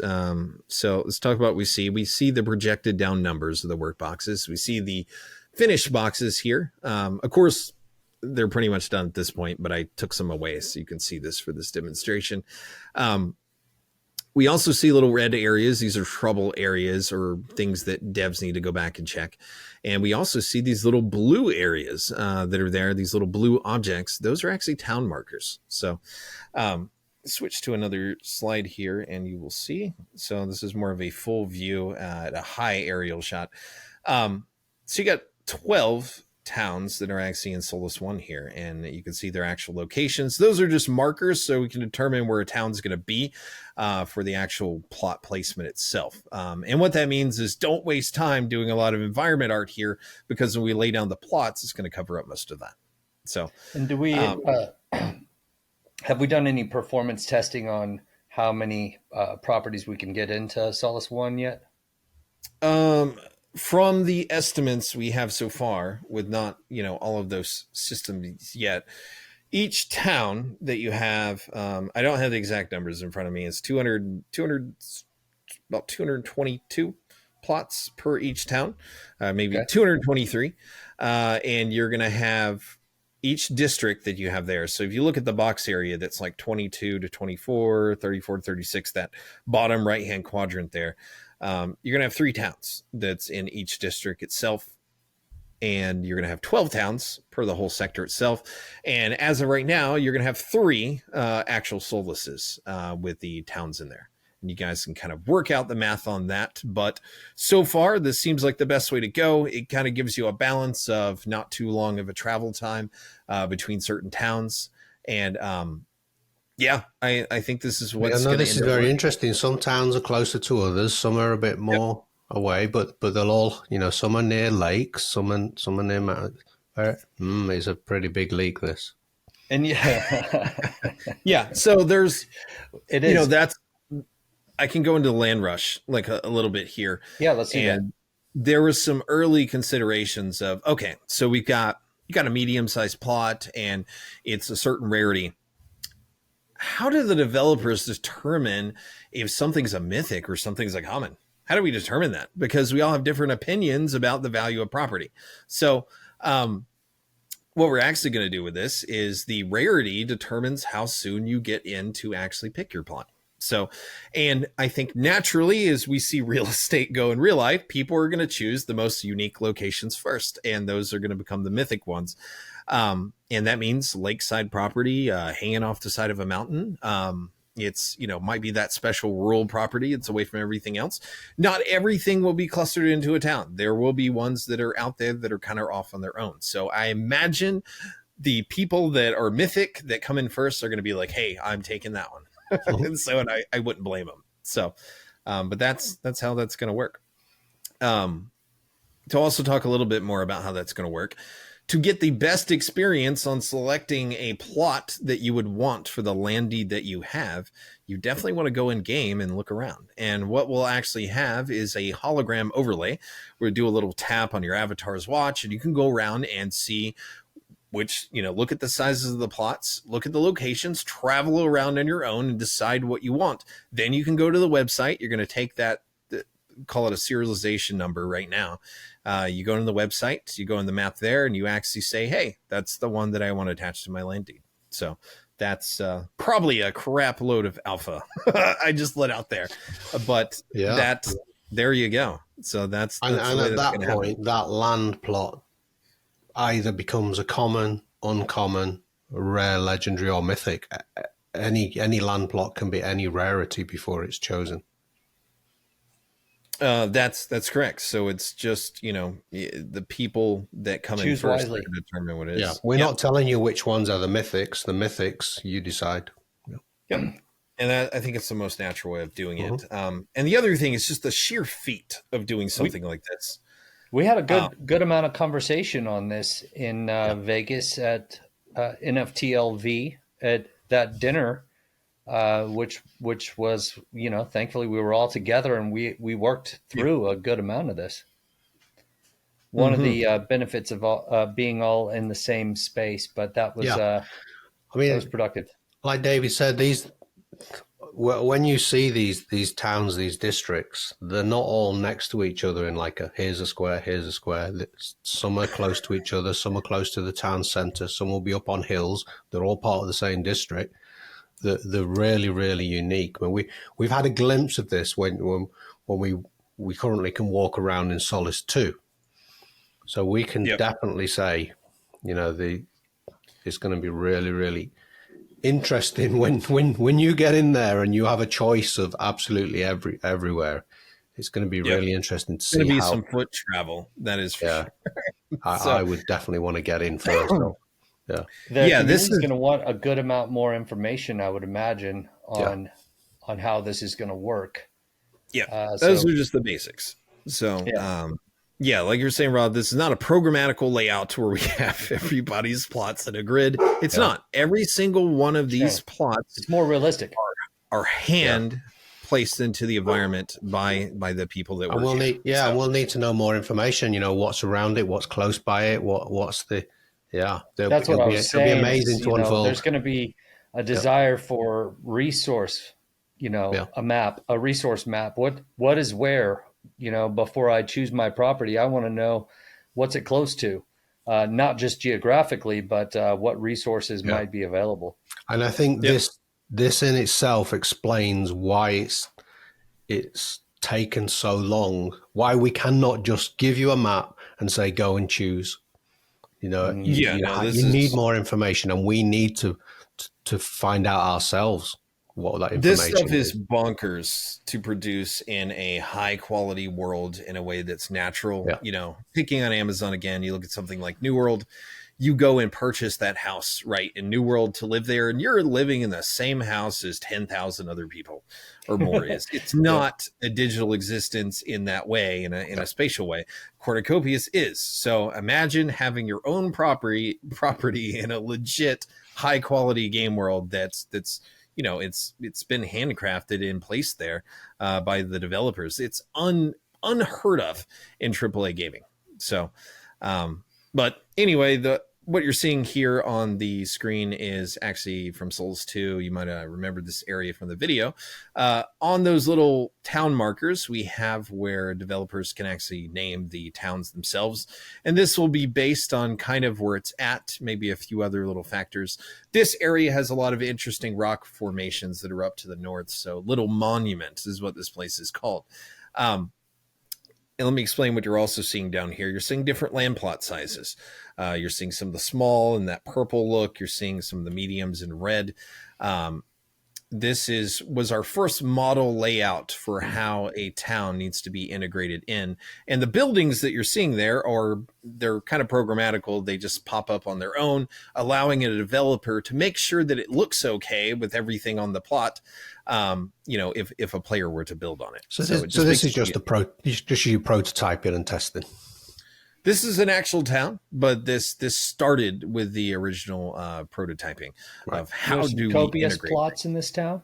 so let's talk about what we see. We see the projected down numbers of the work boxes. We see the finished boxes here. Of course, they're pretty much done at this point, but I took some away so you can see this for this demonstration. We also see little red areas. These are trouble areas or things that devs need to go back and check. And we also see these little blue areas that are there, these little blue objects. Those are actually town markers. So switch to another slide here and you will see. So this is more of a full view at a high aerial shot. So you got 12 towns that are actually in Solus 1 here, and you can see their actual locations. Those are just markers so we can determine where a town's going to be for the actual plot placement itself. And what that means is don't waste time doing a lot of environment art here, because when we lay down the plots, it's going to cover up most of that. So, and do we have we done any performance testing on how many properties we can get into Solus 1 yet? From the estimates we have so far, with not, all of those systems yet, each town that you have, I don't have the exact numbers in front of me, is 200 about 222 plots per each town, maybe Okay. 223. And you're going to have each district that you have there. So if you look at the box area, that's like 22 to 24, 34 to 36, that bottom right-hand quadrant there, you're going to have 3 towns that's in each district itself. And you're going to have 12 towns per the whole sector itself. And as of right now, you're going to have 3 actual solaces with the towns in there. And you guys can kind of work out the math on that. But so far, this seems like the best way to go. It kind of gives you a balance of not too long of a travel time between certain towns. And yeah, I think this is what's going to this is very interesting. Some towns are closer to others. Some are a bit more away, but they'll all, some are near lakes, some are near mountains. It's a pretty big leak, this. And yeah, so there's, it is. That's, I can go into Land Rush like a little bit here. Yeah, let's see that. There was some early considerations of, okay, so you got a medium-sized plot and it's a certain rarity. How do the developers determine if something's a mythic or something's a common? How do we determine that? Because we all have different opinions about the value of property. So what we're actually going to do with this is the rarity determines how soon you get in to actually pick your plot. So, and I think naturally, as we see real estate go in real life, people are going to choose the most unique locations first, and those are going to become the mythic ones. And that means lakeside property, hanging off the side of a mountain. It's, might be that special rural property. It's away from everything else. Not everything will be clustered into a town. There will be ones that are out there that are kind of off on their own. So I imagine the people that are mythic that come in first are going to be like, hey, I'm taking that one. And I wouldn't blame them. So, but that's how that's going to work. To also talk a little bit more about how that's going to work, to get the best experience on selecting a plot that you would want for the land deed that you have, you definitely want to go in game and look around. And what we'll actually have is a hologram overlay where you do a little tap on your avatar's watch and you can go around and see which, look at the sizes of the plots, look at the locations, travel around on your own and decide what you want. Then you can go to the website. You're going to take that, call it a serialization number right now. You go to the website, you go in the map there, and you actually say, hey, that's the one that I want to attach to my land deed. So that's probably a crap load of alpha I just let out there. But there you go. So that's and at that point, that land plot either becomes a common, uncommon, rare, legendary, or mythic. Any land plot can be any rarity before it's chosen. That's correct. So it's just, the people that come in first to determine what it is. Yeah, we're not telling you which ones are the mythics. The mythics, you decide. Yep. And I think it's the most natural way of doing it. And the other thing is just the sheer feat of doing something like this. We had a good amount of conversation on this in Vegas at NFTLV at that dinner, which was, thankfully we were all together and we worked through a good amount of this. One of the benefits of being all in the same space, but that was that was productive. Like David said, when you see these towns, these districts, they're not all next to each other in like here's a square. Some are close to each other, some are close to the town center, some will be up on hills. They're all part of the same district. They're really, really unique. I mean, we've had a glimpse of this when we currently can walk around in Solace 2. So we can definitely say, it's going to be really, really interesting when you get in there and you have a choice of absolutely everywhere. It's going to be really interesting to see. It's going to be some foot travel. That is for sure. I would definitely want to get in first. This is going to want a good amount more information, I would imagine, on how this is going to work. Yeah, those are just the basics. So, like you're saying, Rob, this is not a programmatical layout where we have everybody's plots in a grid. It's not. Every single one of these plots, it's more realistic, are hand placed into the environment by the people that work. We'll need to know more information. What's around it, what's close by it, what's the. Yeah, that's what I was saying. It'll be amazing to unfold. There's going to be a desire for resource Yeah. a map, a resource map. What is where? Before I choose my property, I want to know what's it close to, not just geographically, but what resources Yeah. might be available. And I think Yep. this in itself explains why it's taken so long, why we cannot just give you a map and say go and choose. Yeah, no, this You need is more information, and we need to find out ourselves what that this information stuff is is. bonkers to produce in a high quality world in a way that's natural. Yeah. Picking on Amazon again, you look at something like New World, you go and purchase that house, right, in New World to live there, and you're living in the same house as 10,000 other people or more. It's not a digital existence in that way, in a spatial way. Cornucopias is. So imagine having your own property in a legit high quality game world that's it's been handcrafted and placed there by the developers. It's unheard of in AAA gaming. So, but anyway, what you're seeing here on the screen is actually from Souls 2. You might remember this area from the video. On those little town markers, we have where developers can actually name the towns themselves. And this will be based on kind of where it's at, maybe a few other little factors. This area has a lot of interesting rock formations that are up to the north. So Little Monument is what this place is called. And let me explain what you're also seeing down here. You're seeing different land plot sizes. You're seeing some of the small and that purple look. You're seeing some of the mediums in red. This was our first model layout for how a town needs to be integrated in. And the buildings that you're seeing there they're kind of programmatical. They just pop up on their own, allowing a developer to make sure that it looks okay with everything on the plot. If a player were to build on it. So this is just just you prototyping and testing. This is an actual town, but this started with the original prototyping of how There's do we copious integrate plots in this town.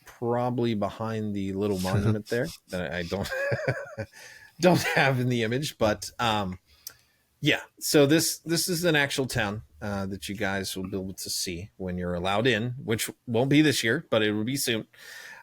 Probably behind the little monument there that I don't have in the image, but yeah. So this is an actual town that you guys will be able to see when you're allowed in, which won't be this year, but it will be soon.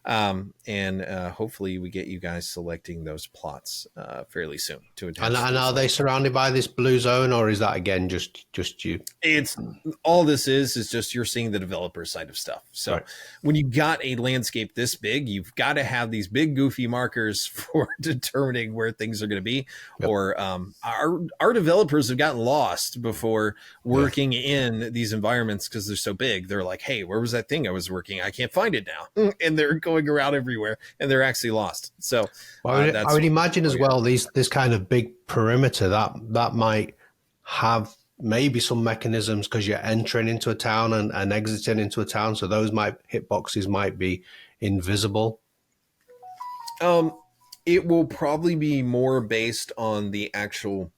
And hopefully we get you guys selecting those plots fairly soon to attach. And are they surrounded by this blue zone, or is that again just you? It's all this is just you're seeing the developer side of stuff. So when you got a landscape this big, you've got to have these big goofy markers for determining where things are going to be. Yep. Or our developers have gotten lost before working in these environments because they're so big. They're like, hey, where was that thing I was working? I can't find it now. And they're going around everywhere and they're actually lost. So I would imagine as well, this kind of big perimeter that might have maybe some mechanisms because you're entering into a town and exiting into a town. So those hitboxes might be invisible. It will probably be more based on the actual.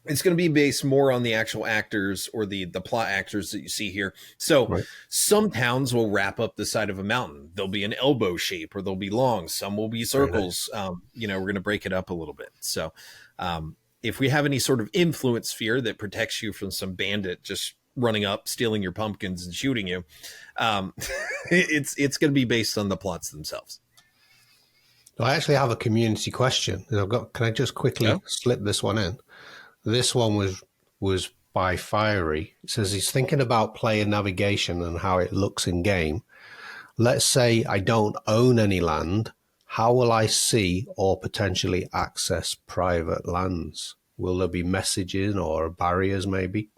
It's going to be based more on the actual actors or the plot actors that you see here. So some towns will wrap up the side of a mountain. There'll be an elbow shape or they'll be long. Some will be circles. We're going to break it up a little bit. So if we have any sort of influence sphere that protects you from some bandit just running up, stealing your pumpkins and shooting you, it's going to be based on the plots themselves. I actually have a community question. Can I just quickly slip this one in? This one was by Fiery. It says he's thinking about player navigation and how it looks in game. Let's say I don't own any land. How will I see or potentially access private lands? Will there be messages or barriers maybe?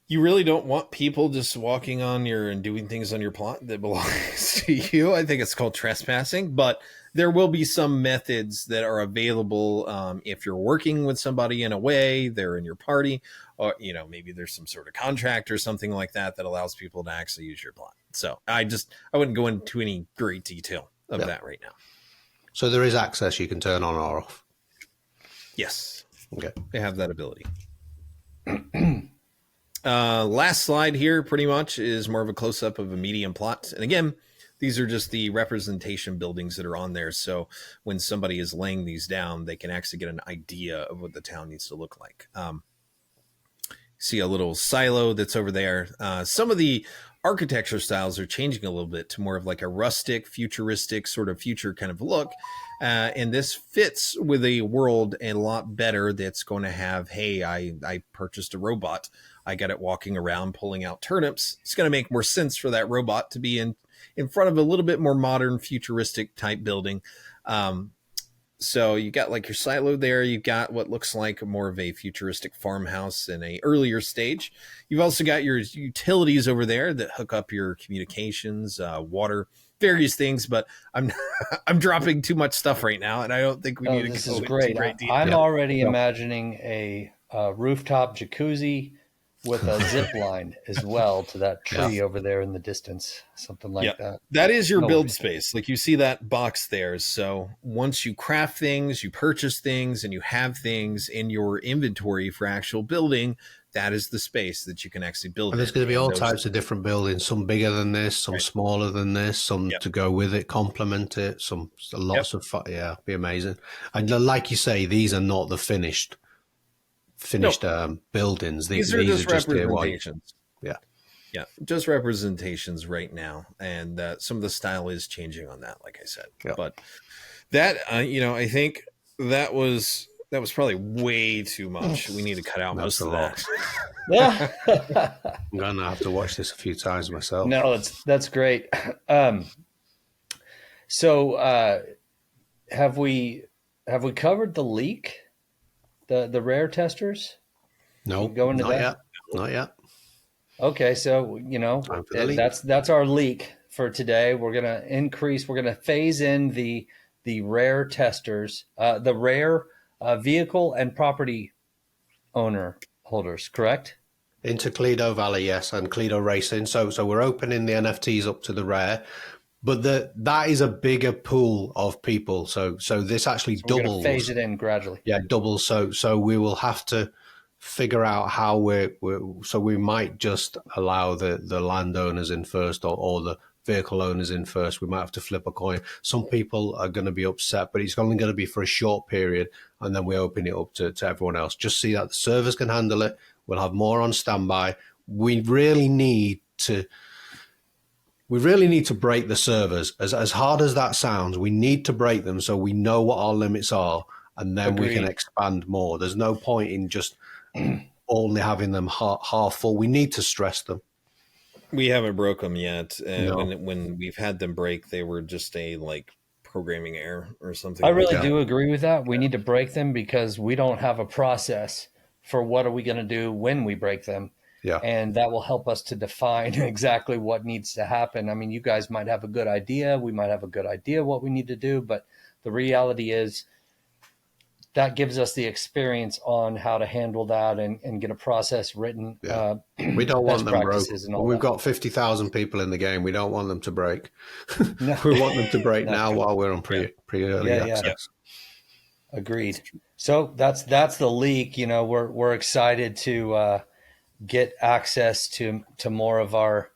You really don't want people just walking on and doing things on your plot that belongs to you. I think it's called trespassing, but there will be some methods that are available if you're working with somebody in a way, they're in your party, or maybe there's some sort of contract or something like that allows people to actually use your plot. So I wouldn't go into any great detail of that right now. So there is access you can turn on or off. Yes. Okay. They have that ability. Last slide here pretty much is more of a close-up of a medium plot. And again, these are just the representation buildings that are on there. So when somebody is laying these down, they can actually get an idea of what the town needs to look like. See a little silo that's over there. Some of the architecture styles are changing a little bit to more of like a rustic, futuristic sort of future kind of look. And this fits with a world a lot better that's going to have, hey, I purchased a robot. I got it walking around pulling out turnips. It's going to make more sense for that robot to be in front of a little bit more modern, futuristic type building. So you got like your silo there. You've got what looks like more of a futuristic farmhouse in a earlier stage. You've also got your utilities over there that hook up your communications, water, various things. But I'm I'm dropping too much stuff right now, and I don't think we need to. This go is into great. great detail. I'm already imagining a rooftop jacuzzi with a zip line as well to that tree over there in the distance, something like that. That is your build space. Like you see that box there. So once you craft things, you purchase things, and you have things in your inventory for actual building, that is the space that you can actually build. And there's going to be all types of different buildings, some bigger than this, some smaller than this, some to go with it, complement it, some lots of fun. Yeah, be amazing. And like you say, these are not the finished buildings. These are just representations. Yeah, just representations right now, and some of the style is changing on that, like I said. But that I think that was probably way too much. We need to cut out most of that. Yeah, I'm gonna have to watch this a few times myself. No, that's great. So have we covered the leak? The rare testers? No, go into that? Not yet. Okay, so that's our leak for today. We're gonna phase in the rare testers, the rare vehicle and property owner holders, correct? Into Cledo Valley, yes, and Cledo Racing. So we're opening the NFTs up to the rare. But that is a bigger pool of people. So this actually doubles. We're phase it in gradually. Yeah, doubles. So we will have to figure out how so we might just allow the landowners in first or the vehicle owners in first. We might have to flip a coin. Some people are going to be upset, but it's only going to be for a short period, and then we open it up to everyone else. Just see that the servers can handle it. We'll have more on standby. We really need to break the servers. As hard as that sounds, we need to break them so we know what our limits are, and then we can expand more. There's no point in just only having them half full. We need to stress them. We haven't broke them yet. No. When we've had them break, they were just a programming error or something. I really do agree with that. We need to break them because we don't have a process for what are we going to do when we break them. Yeah. And that will help us to define exactly what needs to happen. I mean, you guys might have a good idea. We might have a good idea what we need to do. But the reality is that gives us the experience on how to handle that and get a process written. Yeah. We don't want them broke. We've got 50,000 people in the game. We don't want them to break. No. We want them to break now while we're on pre-early access. Yeah. Agreed. So that's the leak. We're excited to get access to more of our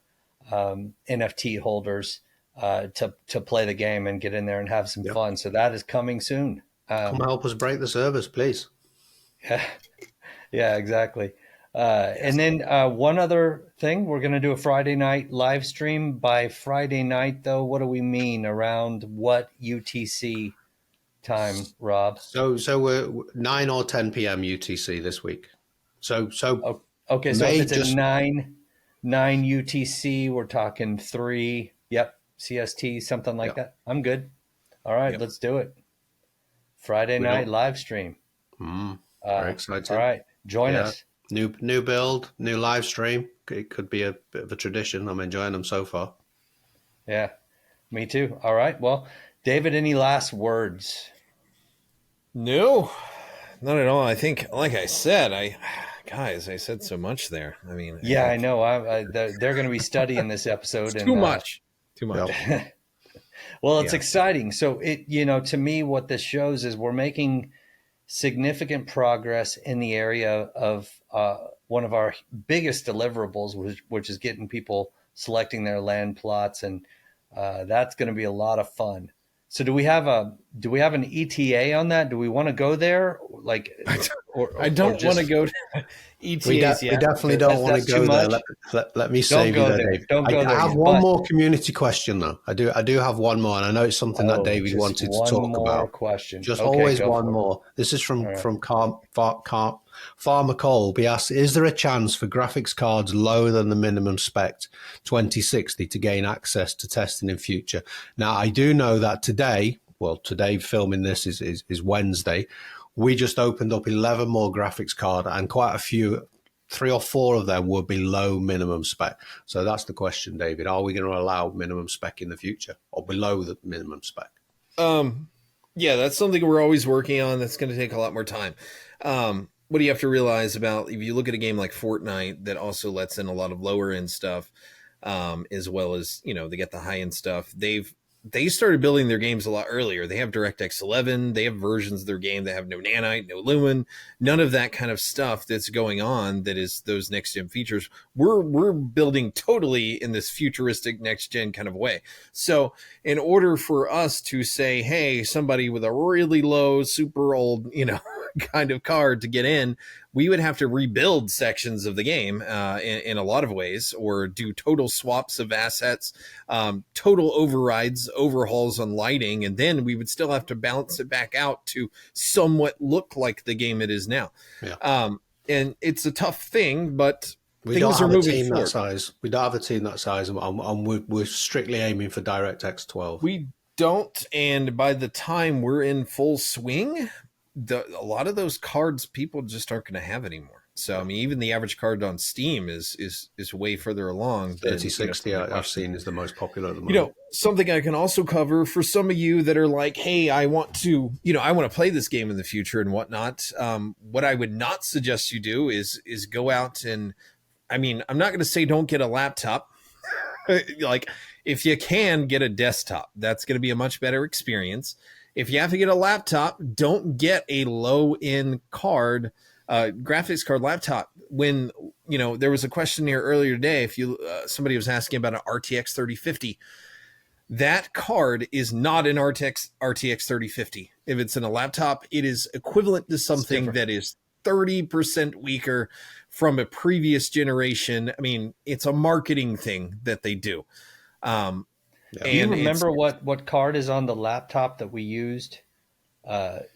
NFT holders to play the game and get in there and have some fun. So that is coming soon. Come help us break the servers, please. Yeah, exactly. And then one other thing, we're going to do a Friday night live stream. By Friday night, though, what do we mean? Around what UTC time, Rob? So we're 9 or 10 p.m. UTC this week. Okay, so if it's at 9 UTC, we're talking 3, CST, something like that. I'm good. All right, let's do it. Friday night live stream. Very excited. All right, join us. New build, new live stream. It could be a bit of a tradition. I'm enjoying them so far. Yeah, me too. All right, well, David, any last words? No, not at all. I think, like I said, I said so much there. I mean, I know. They're going to be studying this episode. Too much. Well, it's exciting. So to me, what this shows is we're making significant progress in the area of one of our biggest deliverables, which is getting people selecting their land plots, and that's going to be a lot of fun. So do we have an ETA on that? Do we want to go there? I don't want to go to ETAs We yet. definitely don't want to that's too go there. much. Let me Don't save you go there, there. Dave. Don't go I there have yet, one but- more community question, though. I do have one more, and I know it's something that David just wanted to one talk more about. question. Just Okay, always go one for it. more. This is from right. Farmer Colby. He asks, is there a chance for graphics cards lower than the minimum spec 2060 to gain access to testing in future? Now, I do know that today filming this is Wednesday, we just opened up 11 more graphics card, and quite a few, 3 or 4 of them were below minimum spec. So that's the question, David. Are we going to allow minimum spec in the future or below the minimum spec? Yeah, that's something we're always working on. That's going to take a lot more time. What do you have to realize about, if you look at a game like Fortnite that also lets in a lot of lower end stuff, as well as, they get the high end stuff. They started building their games a lot earlier. They have DirectX 11. They have versions of their game that have no nanite, no lumen, none of that kind of stuff that's going on. That is those next gen features. We're building totally in this futuristic next gen kind of way. So in order for us to say, hey, somebody with a really low, super old, kind of card to get in, we would have to rebuild sections of the game in a lot of ways, or do total swaps of assets, total overrides, overhauls on lighting, and then we would still have to balance it back out to somewhat look like the game it is now. Yeah. And it's a tough thing, but we things don't are have a moving team forward. that size. We don't have a team that size, and we're strictly aiming for DirectX 12. We don't, and by the time we're in full swing, a lot of those cards people just aren't going to have anymore. So I mean, even the average card on Steam is way further along. 3060 I've seen is the most popular at the moment. Something I can also cover for some of you that are like, hey, I want to play this game in the future and whatnot. What I would not suggest you do is go out and, I mean, I'm not going to say don't get a laptop. Like, if you can get a desktop, that's going to be a much better experience. If you have to get a laptop, don't get a low-end card, graphics card laptop. When, there was a question here earlier today, if somebody was asking about an RTX 3050, that card is not an RTX 3050. If it's in a laptop, it is equivalent to something that is 30% weaker from a previous generation. I mean, it's a marketing thing that they do. Do you remember what card is on the laptop that we used at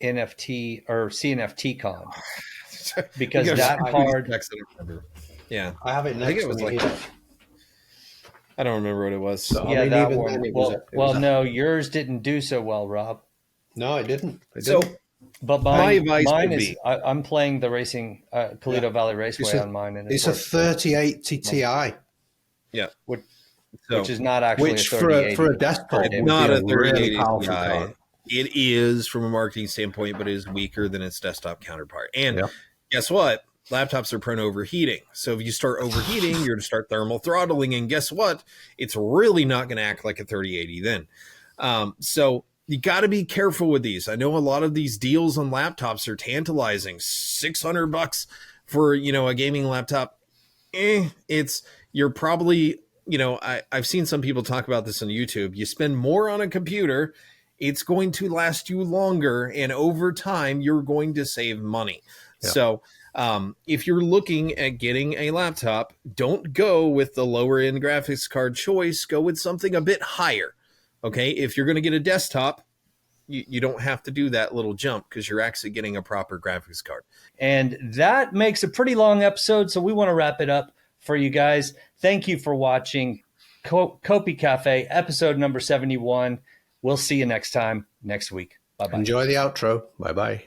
NFT or CNFT Con? Because that card, yeah, I have it next to me. I don't remember what it was. So, yeah, that one. No, yours didn't do so well, Rob. No, it didn't. But my advice mine would is be, I'm playing the racing Toledo Valley Raceway on mine, and it's a 3080 Ti. Yeah, which is not actually which a 3080. for a desktop, it's not a 3080 really powerful Ti. card. It is from a marketing standpoint, but it is weaker than its desktop counterpart. And guess what? Laptops are prone to overheating. So if you start overheating, you're going to start thermal throttling. And guess what? It's really not going to act like a 3080 then. So you got to be careful with these. I know a lot of these deals on laptops are tantalizing. $600 for, a gaming laptop. You're probably, I've seen some people talk about this on YouTube. You spend more on a computer, it's going to last you longer. And over time, you're going to save money. Yeah. So if you're looking at getting a laptop, don't go with the lower end graphics card choice. Go with something a bit higher. Okay. If you're going to get a desktop, you don't have to do that little jump because you're actually getting a proper graphics card. And that makes a pretty long episode. So we want to wrap it up for you guys. Thank you for watching COPI Cafe, episode number 71. We'll see you next time, next week. Bye-bye. Enjoy the outro. Bye-bye.